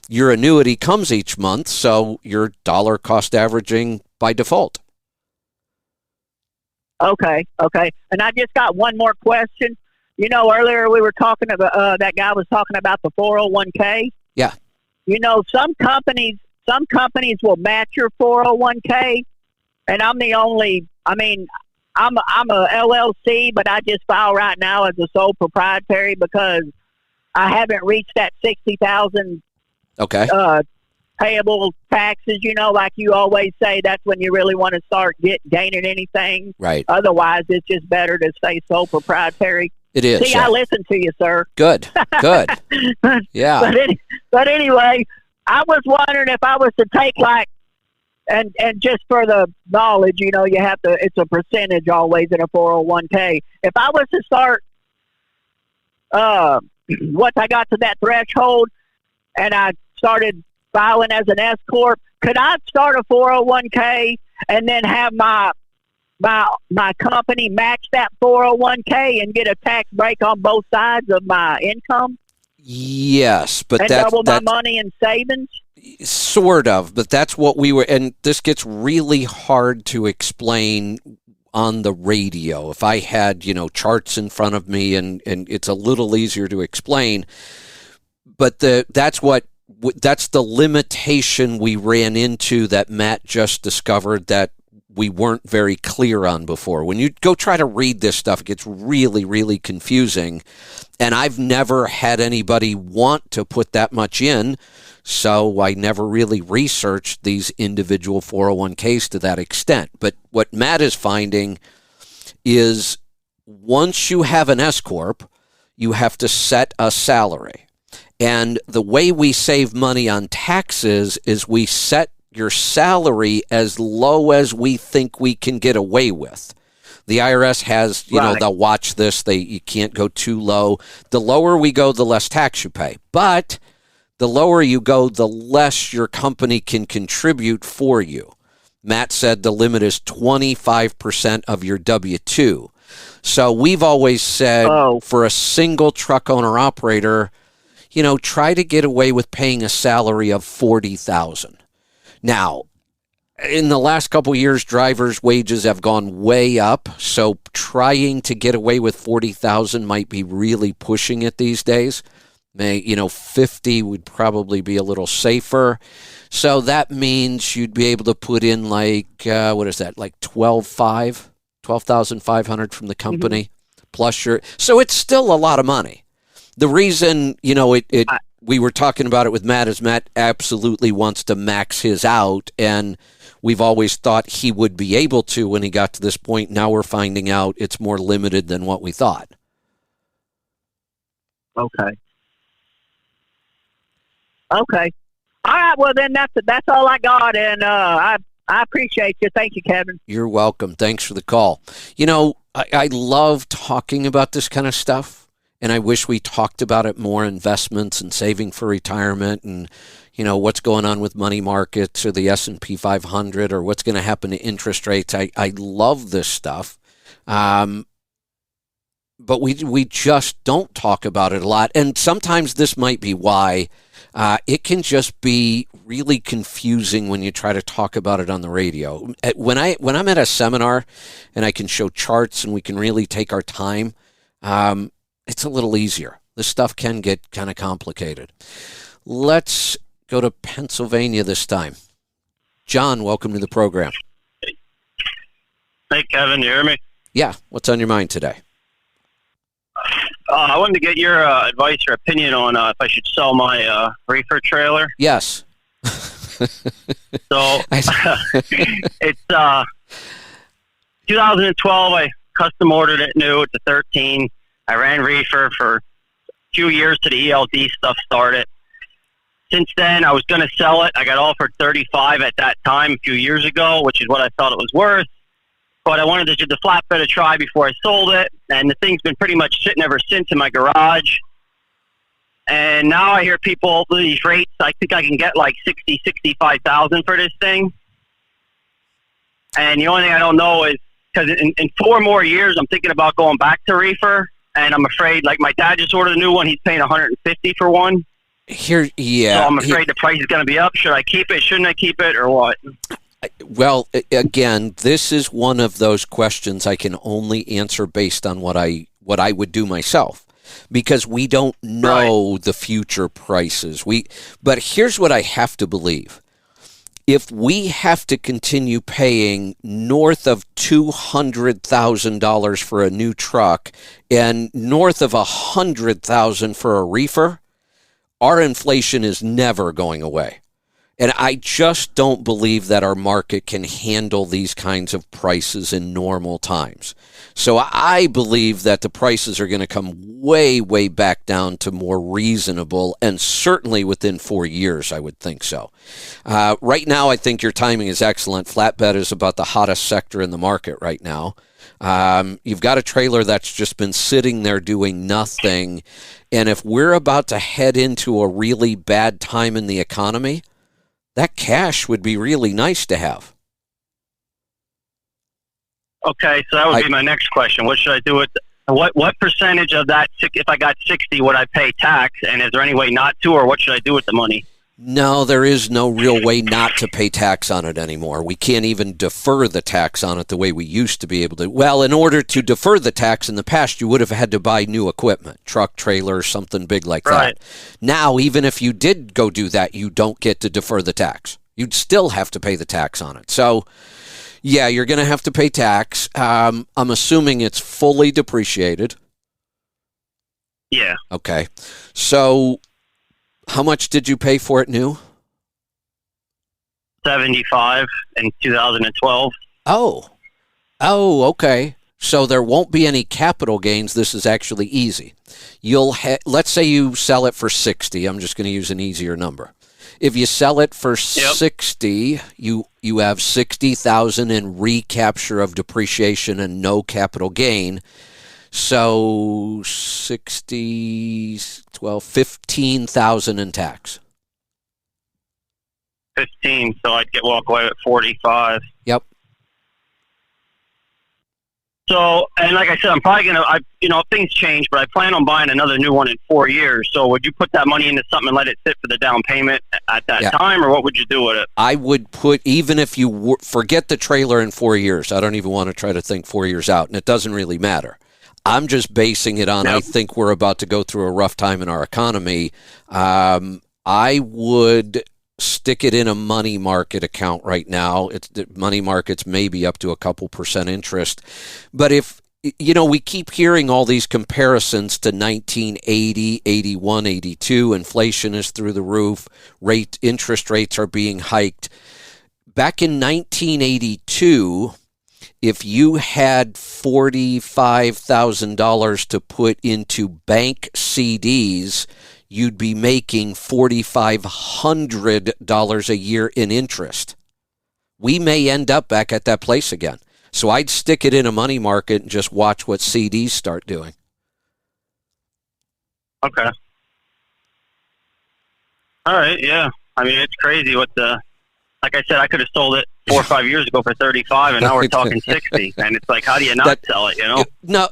your annuity comes each month, so you're dollar cost averaging by default. Okay. And I just got one more question. You know, earlier we were talking about that guy was talking about the 401k. Yeah. You know, some companies will match your 401k, and I'm the only. I mean, I'm a LLC, but I just file right now as a sole proprietary because I haven't reached that 60,000 Okay. Payable taxes. You know, like you always say, that's when you really want to start gaining anything. Right. Otherwise, it's just better to stay sole proprietary. It is. See, yeah. I listen to you, sir. Good. Yeah. But anyway, I was wondering if I was to take and just for the knowledge, you know, you have to. It's a percentage always in a 401k. If I was to start, once I got to that threshold, and I started filing as an S corp, could I start a 401k and then have my company match that 401k and get a tax break on both sides of my income? Yes, but and double my money in savings? Sort of, but that's what we were, and this gets really hard to explain on the radio. If I had, charts in front of me, and it's a little easier to explain, but that's the limitation we ran into that Matt just discovered that we weren't very clear on before. When you go try to read this stuff, it gets really, really confusing, and I've never had anybody want to put that much in, so I never really researched these individual 401ks to that extent. But what Matt is finding is once you have an S-Corp, you have to set a salary. And the way we save money on taxes is we set your salary as low as we think we can get away with. The IRS has, they'll watch this. You can't go too low. The lower we go, the less tax you pay. But the lower you go, the less your company can contribute for you. Matt said the limit is 25% of your W-2. So we've always said for a single truck owner-operator, try to get away with paying a salary of $40,000. Now, in the last couple of years, drivers' wages have gone way up, so trying to get away with $40,000 might be really pushing it these days. 50 would probably be a little safer. So that means you'd be able to put in like 12,500 from the company plus so it's still a lot of money. The reason, we were talking about it with Matt is Matt absolutely wants to max his out, and we've always thought he would be able to when he got to this point. Now we're finding out it's more limited than what we thought. Okay. All right. Well, then that's all I got, and I appreciate you. Thank you, Kevin. You're welcome. Thanks for the call. I love talking about this kind of stuff, and I wish we talked about it more, investments and saving for retirement and, what's going on with money markets or the S&P 500 or what's going to happen to interest rates. I love this stuff, but we just don't talk about it a lot. And sometimes this might be why. It can just be really confusing when you try to talk about it on the radio. When I'm at a seminar and I can show charts and we can really take our time, it's a little easier. This stuff can get kind of complicated. Let's go to Pennsylvania this time. John, welcome to the program. Hey, Kevin, you hear me? Yeah. What's on your mind today? I wanted to get your advice or opinion on if I should sell my reefer trailer. Yes. So it's 2012. I custom ordered it new. It's a 13. I ran reefer for a few years till the ELD stuff started. Since then, I was going to sell it. I got offered $35 at that time a few years ago, which is what I thought it was worth. But I wanted to give the flatbed a try before I sold it, and the thing's been pretty much sitting ever since in my garage. And now I hear people, these rates, I think I can get like $60,000, $65,000 for this thing. And the only thing I don't know is, because in 4 more years, I'm thinking about going back to reefer, and I'm afraid, like my dad just ordered a new one, he's paying $150 for one. Here, yeah. So I'm afraid the price is going to be up. Should I keep it? Shouldn't I keep it, or what? Well, again, this is one of those questions I can only answer based on what I would do myself, because we don't know the future prices. But here's what I have to believe. If we have to continue paying north of $200,000 for a new truck and north of $100,000 for a reefer, our inflation is never going away. And I just don't believe that our market can handle these kinds of prices in normal times. So I believe that the prices are going to come way, way back down to more reasonable, and certainly within 4 years, I would think so. Right now, I think your timing is excellent. Flatbed is about the hottest sector in the market right now. You've got a trailer that's just been sitting there doing nothing. And if we're about to head into a really bad time in the economy, that cash would be really nice to have. Okay, so that would be my next question. What should I do with what percentage of that? If I got 60, would I pay tax? And is there any way not to, or what should I do with the money? No, there is no real way not to pay tax on it anymore. We can't even defer the tax on it the way we used to be able to. Well, in order to defer the tax in the past, you would have had to buy new equipment, truck, trailer, something big like that. Now, even if you did go do that, you don't get to defer the tax. You'd still have to pay the tax on it. So, yeah, you're going to have to pay tax. I'm assuming it's fully depreciated. Yeah. Okay. So, how much did you pay for it new? $75 in 2012. Oh, okay. So there won't be any capital gains. This is actually easy. Let's say you sell it for 60. I'm just going to use an easier number. If you sell it for 60, you have 60,000 in recapture of depreciation and no capital gain. So 60, 12, 15,000 in tax. 15, so I'd walk away with 45. Yep. So, and like I said, I'm probably if things change, but I plan on buying another new one in 4 years. So would you put that money into something and let it sit for the down payment at that time, or what would you do with it? I would put, even if you forget the trailer in 4 years, I don't even want to try to think 4 years out, and it doesn't really matter. I'm just basing it on, I think we're about to go through a rough time in our economy. I would stick it in a money market account right now. Money markets maybe up to a couple % interest. But if, we keep hearing all these comparisons to 1980, 81, 82. Inflation is through the roof. Interest rates are being hiked. Back in 1982... if you had $45,000 to put into bank CDs, you'd be making $4,500 a year in interest. We may end up back at that place again. So I'd stick it in a money market and just watch what CDs start doing. Okay. All right, yeah. I mean, it's crazy what like I said, I could have sold it 4 or 5 years ago for 35, and now we're talking 60. And it's like, how do you not sell it, No,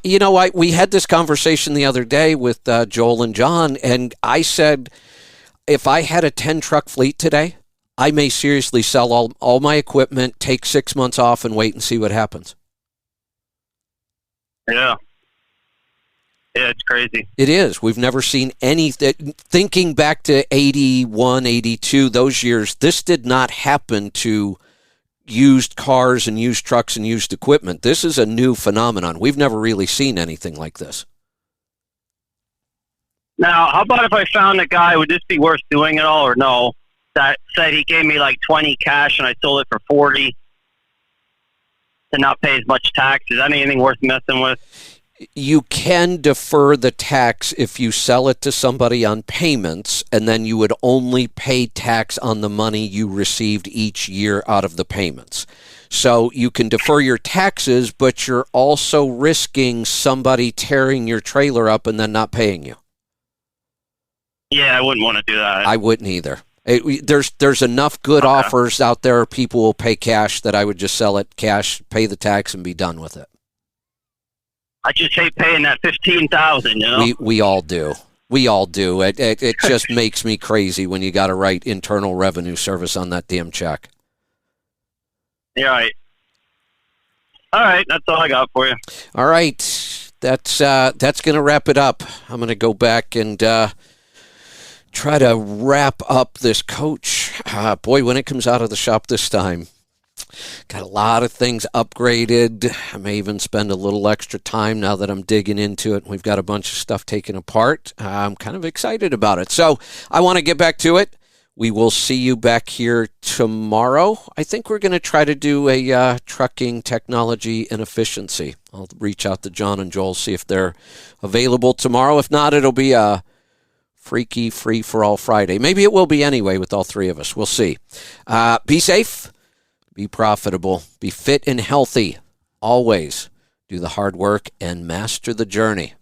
we had this conversation the other day with Joel and John, and I said, if I had a 10-truck fleet today, I may seriously sell all my equipment, take 6 months off, and wait and see what happens. Yeah. Yeah, it's crazy. It is. We've never seen anything. Thinking back to 81, 82, those years, this did not happen to used cars and used trucks and used equipment. This is a new phenomenon. We've never really seen anything like this. Now, how about if I found a guy, would this be worth doing at all or no, that said he gave me like 20 cash and I sold it for 40 to not pay as much tax? Is that anything worth messing with? You can defer the tax if you sell it to somebody on payments, and then you would only pay tax on the money you received each year out of the payments. So you can defer your taxes, but you're also risking somebody tearing your trailer up and then not paying you. Yeah, I wouldn't want to do that. I wouldn't either. There's enough good offers out there. People will pay cash that I would just sell it cash, pay the tax, and be done with it. I just hate paying that $15,000, We all do. We all do. It just makes me crazy when you got to write Internal Revenue Service on that damn check. Yeah, right. All right, that's all I got for you. All right, that's going to wrap it up. I'm going to go back and try to wrap up this coach. Boy, when it comes out of the shop this time, got a lot of things upgraded. I may even spend a little extra time now that I'm digging into it. We've got a bunch of stuff taken apart. I'm kind of excited about it. So I want to get back to it. We will see you back here tomorrow. I think we're going to try to do a trucking technology and efficiency. I'll reach out to John and Joel, see if they're available tomorrow. If not, it'll be a freaky free-for-all Friday. Maybe it will be anyway with all three of us. We'll see. Be safe. Be profitable. Be fit and healthy. Always do the hard work and master the journey.